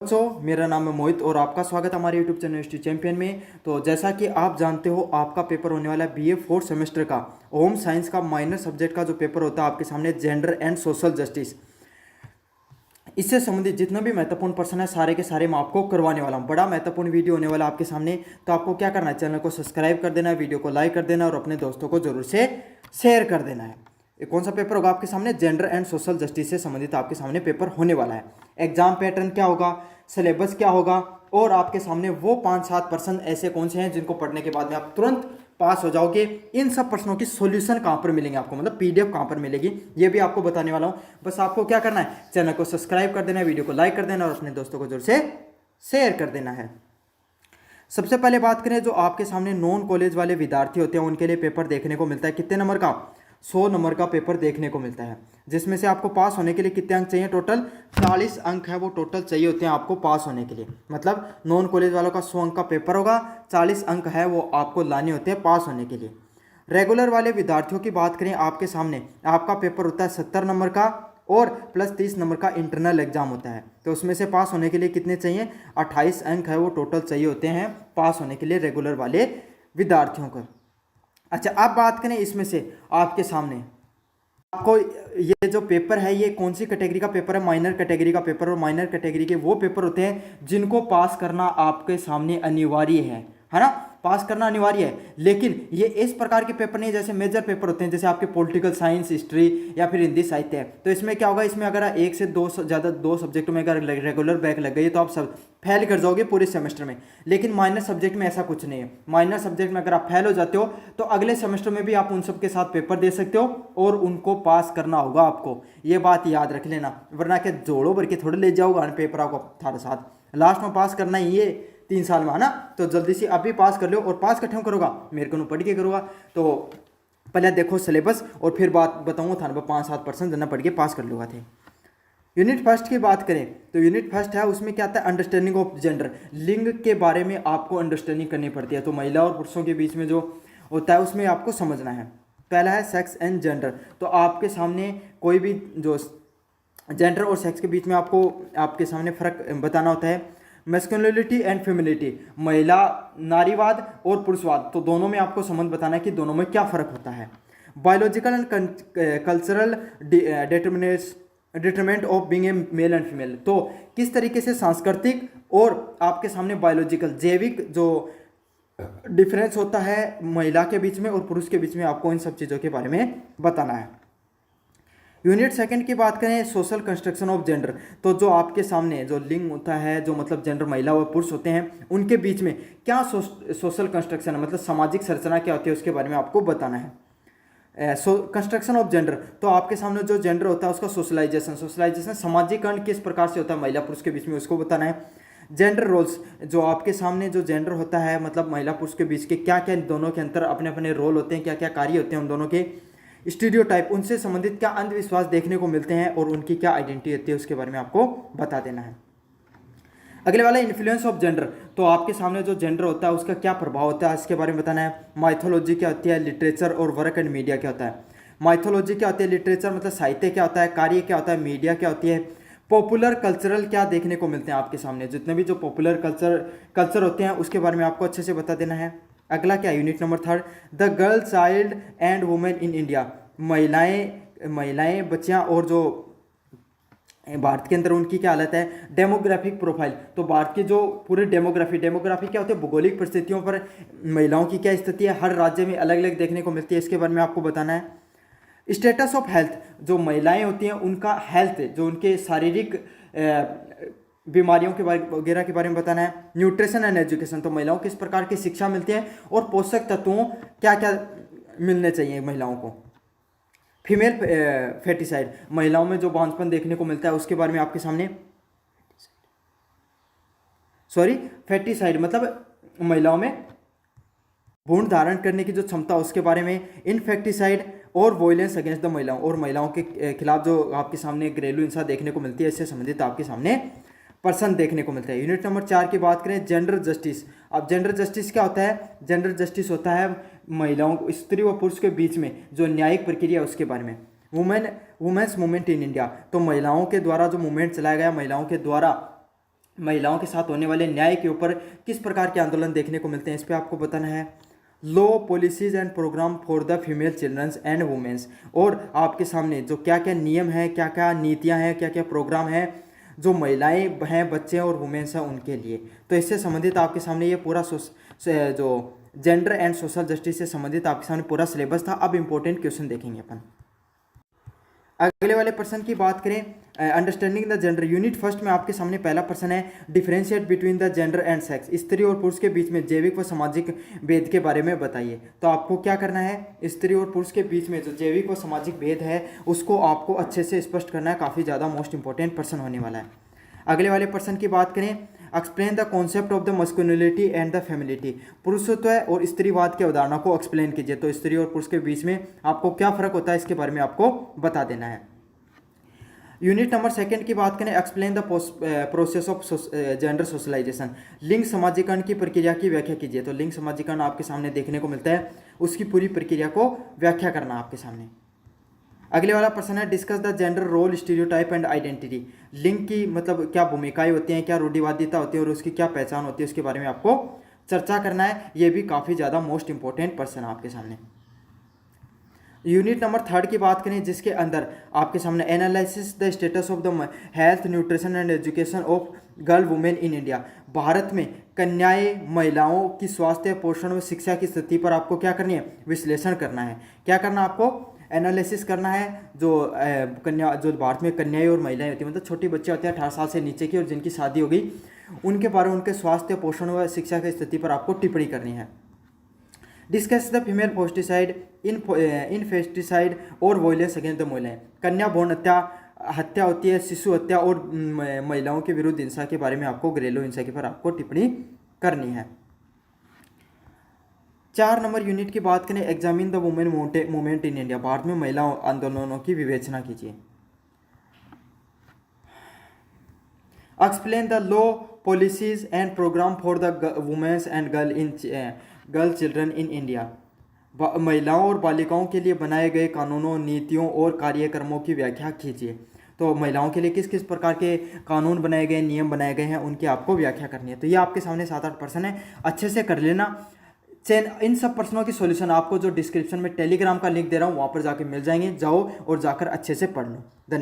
दोस्तों मेरा नाम है मोहित और आपका स्वागत है हमारे यूट्यूब चैनल हिस्ट्री चैंपियन में। तो जैसा कि आप जानते हो आपका पेपर होने वाला है बीए फोर्थ सेमेस्टर का होम साइंस का माइनर सब्जेक्ट का जो पेपर होता है आपके सामने जेंडर एंड सोशल जस्टिस। इससे संबंधित जितना भी महत्वपूर्ण प्रश्न है सारे के सारे मैं आपको करवाने वाला हूँ। बड़ा महत्वपूर्ण वीडियो होने वाला आपके सामने। तो आपको क्या करना है, चैनल को सब्सक्राइब कर देना है, वीडियो को लाइक कर देना और अपने दोस्तों को जरूर से शेयर कर देना है। ये कौन सा पेपर होगा आपके सामने, जेंडर एंड सोशल जस्टिस से संबंधित आपके सामने पेपर होने वाला है। एग्जाम पैटर्न क्या होगा, सिलेबस क्या होगा और आपके सामने वो 5-7 प्रश्न ऐसे कौन से हैं जिनको पढ़ने के बाद में आप तुरंत पास हो जाओगे। इन सब प्रश्नों की सॉल्यूशन कहाँ पर मिलेंगे आपको, मतलब पीडीएफ कहाँ पर मिलेगी, ये भी आपको बताने वाला हूँ। बस आपको क्या करना है, चैनल को सब्सक्राइब कर देना है, वीडियो को लाइक कर देना और अपने दोस्तों को जरूर से शेयर कर देना है। सबसे पहले बात करें, जो आपके सामने नॉन कॉलेज वाले विद्यार्थी होते हैं उनके लिए पेपर देखने को मिलता है कितने नंबर का, 100 नंबर का पेपर देखने को मिलता है। जिसमें से आपको पास होने के लिए कितने अंक चाहिए, टोटल 40 अंक है वो टोटल चाहिए होते हैं आपको पास होने के लिए। मतलब नॉन कॉलेज वालों का 100 अंक का पेपर होगा, 40 अंक है वो आपको लाने होते हैं पास होने के लिए। रेगुलर वाले विद्यार्थियों की बात करें, आपके सामने आपका पेपर होता है 70 नंबर का और प्लस 30 नंबर का इंटरनल एग्जाम होता है। तो उसमें से पास होने के लिए कितने चाहिए, 28 अंक है वो टोटल चाहिए होते हैं पास होने के लिए रेगुलर वाले विद्यार्थियों को। अच्छा, अब बात करें इसमें से आपके सामने आपको ये जो पेपर है ये कौन सी कैटेगरी का पेपर है, माइनर कैटेगरी का पेपर। और माइनर कैटेगरी के वो पेपर होते हैं जिनको पास करना आपके सामने अनिवार्य है ना, पास करना अनिवार्य है। लेकिन ये इस प्रकार के पेपर नहीं जैसे मेजर पेपर होते हैं, जैसे आपके पॉलिटिकल साइंस, हिस्ट्री या फिर हिंदी साहित्य है। तो इसमें क्या होगा, इसमें अगर एक से दो सब्जेक्टों में अगर रेगुलर बैक लग गई तो आप सब फेल कर जाओगे पूरे सेमेस्टर में। लेकिन माइनर सब्जेक्ट में ऐसा कुछ नहीं है। माइनर सब्जेक्ट में अगर आप फेल हो जाते हो तो अगले सेमेस्टर में भी आप उन सब के साथ पेपर दे सकते हो और उनको पास करना होगा आपको। ये बात याद रख लेना, वरना क्या जोड़ो भर के थोड़े ले जाओगा पेपर आपको थारे साथ। लास्ट में पास करना ही है 3 साल में, है ना। तो जल्दी से अभी पास कर लो और पास कठिन करोगा मेरे को पढ़ के करोगा। तो पहले देखो सिलेबस और फिर बात बताऊंगा थाने पर 5-7% जना पढ़ के पास कर लूँगा थे। यूनिट फर्स्ट की बात करें तो यूनिट फर्स्ट है, उसमें क्या आता है, अंडरस्टैंडिंग ऑफ जेंडर। लिंग के बारे में आपको अंडरस्टैंडिंग करनी पड़ती है। तो महिला और पुरुषों के बीच में जो होता है उसमें आपको समझना है। पहला है सेक्स एंड जेंडर। तो आपके सामने कोई भी जो जेंडर और सेक्स के बीच में आपको आपके सामने फर्क बताना होता है। मैस्कुलिनिटी एंड फेमिनिटी, महिला नारीवाद और पुरुषवाद, तो दोनों में आपको संबंध बताना है कि दोनों में क्या फ़र्क होता है। Biological and cultural determinant of being a male and female, तो किस तरीके से सांस्कृतिक और आपके सामने बायोलॉजिकल जैविक जो डिफरेंस होता है महिला के बीच में और पुरुष के बीच में, आपको इन सब चीज़ों के बारे में बताना है। यूनिट सेकंड की बात करें, सोशल कंस्ट्रक्शन ऑफ जेंडर। तो जो आपके सामने जो लिंग होता है, जो मतलब जेंडर महिला और पुरुष होते हैं उनके बीच में क्या सोशल कंस्ट्रक्शन है, मतलब सामाजिक संरचना क्या होती है उसके बारे में आपको बताना है। कंस्ट्रक्शन ऑफ जेंडर, तो आपके सामने जो जेंडर होता है उसका सोशलाइजेशन सामाजिकरण किस प्रकार से होता है महिला पुरुष के बीच में, उसको बताना है। जेंडर रोल्स, जो आपके सामने जो जेंडर होता है मतलब महिला पुरुष के बीच के क्या क्या दोनों के अंतर अपने अपने रोल होते हैं, क्या क्या कार्य होते हैं उन दोनों के। स्टीरियोटाइप, उनसे संबंधित क्या अंधविश्वास देखने को मिलते हैं और उनकी क्या आइडेंटिटी होती है उसके बारे में आपको बता देना है। अगले वाला इन्फ्लुएंस ऑफ जेंडर, तो आपके सामने जो जेंडर होता है उसका क्या प्रभाव होता है इसके बारे में बताना है। माइथोलॉजी क्या होती है, लिटरेचर और वर्क एंड मीडिया क्या होता है। माइथोलॉजी क्या होती है, लिटरेचर मतलब साहित्य क्या होता है, कार्य क्या होता है, मीडिया क्या होती है। पॉपुलर कल्चरल क्या देखने को मिलते हैं आपके सामने, जितने भी जो पॉपुलर कल्चर होते हैं उसके बारे में आपको अच्छे से बता देना है। अगला क्या, unit number 3, the girl child and women in India, महिलाएं बच्चियां और जो भारत के अंदर उनकी क्या हालत है। डेमोग्राफिक प्रोफाइल, तो भारत की जो पूरी डेमोग्राफी क्या होती है, भौगोलिक परिस्थितियों पर महिलाओं की क्या स्थिति है, हर राज्य में अलग अलग देखने को मिलती है, इसके बारे में आपको बताना है। स्टेटस ऑफ हेल्थ, जो महिलाएं होती हैं उनका हेल्थ, जो उनके शारीरिक बीमारियों के बारे वगैरह के बारे में बताना है। न्यूट्रिशन एंड एजुकेशन, तो महिलाओं को किस प्रकार की शिक्षा मिलती है और पोषक तत्वों क्या क्या मिलने चाहिए महिलाओं को। फीमेल फेटिसाइड, महिलाओं में जो बांझपन देखने को मिलता है उसके बारे में आपके सामने, फेटिसाइड मतलब महिलाओं में भ्रूण धारण करने की जो क्षमता उसके बारे में। इनफेक्टिसाइड और वॉयलेंस अगेंस्ट द महिलाओं, और महिलाओं के खिलाफ जो आपके सामने घरेलू हिंसा देखने को मिलती है, इससे संबंधित आपके सामने पर्सन देखने को मिलता है। यूनिट नंबर 4 की बात करें, जेंडर जस्टिस। अब जेंडर जस्टिस क्या होता है, जेंडर जस्टिस होता है महिलाओं, स्त्री व पुरुष के बीच में जो न्यायिक प्रक्रिया उसके बारे में। वुमेन्स मूवमेंट इन इंडिया, तो महिलाओं के द्वारा जो मूवमेंट चलाया गया, महिलाओं के द्वारा महिलाओं के साथ होने वाले न्याय के ऊपर किस प्रकार के आंदोलन देखने को मिलते हैं, इस पर आपको बताना है। Law policies and program for the female childrens and womens, और आपके सामने जो क्या क्या नियम है, क्या क्या नीतियां हैं, क्या क्या प्रोग्राम है जो महिलाएं हैं, बच्चे और वुमेन्स हैं उनके लिए। तो इससे संबंधित आपके सामने ये पूरा जो जेंडर एंड सोशल जस्टिस से संबंधित आपके सामने पूरा सिलेबस था। अब इंपॉर्टेंट क्वेश्चन देखेंगे अपन। अगले वाले प्रश्न की बात करें, understanding the gender unit first में आपके सामने पहला प्रश्न है, differentiate between the gender and sex, स्त्री और पुरुष के बीच में जैविक व सामाजिक भेद के बारे में बताइए। तो आपको क्या करना है, स्त्री और पुरुष के बीच में जो जैविक व सामाजिक भेद है उसको आपको अच्छे से स्पष्ट करना है। काफ़ी ज़्यादा मोस्ट इंपॉर्टेंट प्रश्न होने वाला है। अगले वाले प्रश्न की बात करें, explain the concept of the masculinity and the femininity, पुरुषत्व और स्त्रीवाद की अवधारणा को एक्सप्लेन कीजिए। तो स्त्री और पुरुष के बीच में आपको क्या फर्क होता है इसके बारे में आपको बता देना है। यूनिट नंबर सेकंड की बात करें, explain the process of gender socialisation, लिंग समाजीकरण की प्रक्रिया की व्याख्या कीजिए। तो लिंग समाजीकरण आपके सामने देखने को मिलता है, उसकी पूरी प्रक्रिया को व्याख्या करना आपके सामने। अगले वाला प्रश्न है, discuss the gender role stereotype and identity, लिंग की मतलब क्या भूमिकाएं होती हैं, क्या रूढ़िवादिता होती है और उसकी क्या पहचान होती है, उसके बारे में आपको चर्चा करना है। ये भी काफ़ी ज़्यादा मोस्ट इंपॉर्टेंट प्रश्न है आपके सामने। यूनिट नंबर थर्ड की बात करें, जिसके अंदर आपके सामने analysis the status of the health nutrition and education of girl women in India, भारत में कन्याएं महिलाओं की स्वास्थ्य पोषण व शिक्षा की स्थिति पर आपको क्या करनी है, विश्लेषण करना है। क्या करना आपको, एनालिसिस करना है। जो भारत में कन्याएं और महिलाएं होती हैं, मतलब छोटी बच्चे होते हैं 18 साल से नीचे की और जिनकी शादी हो गई, उनके बारे में उनके स्वास्थ्य पोषण व शिक्षा की स्थिति पर आपको टिप्पणी करनी है। डिस्कस द फीमेल फोस्टिसाइड इन फेस्टिसाइड और वायलेंस अगेंस्ट द महिलाएं, कन्या भ्रूण हत्या होती है, शिशु हत्या और महिलाओं के विरुद्ध हिंसा के बारे में आपको, घरेलू हिंसा के पर आपको टिप्पणी करनी है। 4 नंबर यूनिट की बात करें, examine the women movement in India, भारत में महिला आंदोलनों की विवेचना कीजिए। Explain the law policies and program for the womens and girl children in India, महिलाओं और बालिकाओं के लिए बनाए गए कानूनों, नीतियों और कार्यक्रमों की व्याख्या कीजिए। तो महिलाओं के लिए किस किस प्रकार के कानून बनाए गए, नियम बनाए गए हैं, उनकी आपको व्याख्या करनी है। तो ये आपके सामने 7-8 प्रश्न है, अच्छे से कर लेना। इन सब प्रश्नों की सॉल्यूशन आपको जो डिस्क्रिप्शन में टेलीग्राम का लिंक दे रहा हूँ वहाँ पर जाके मिल जाएंगे, जाओ और जाकर अच्छे से पढ़ लो। धन्यवाद।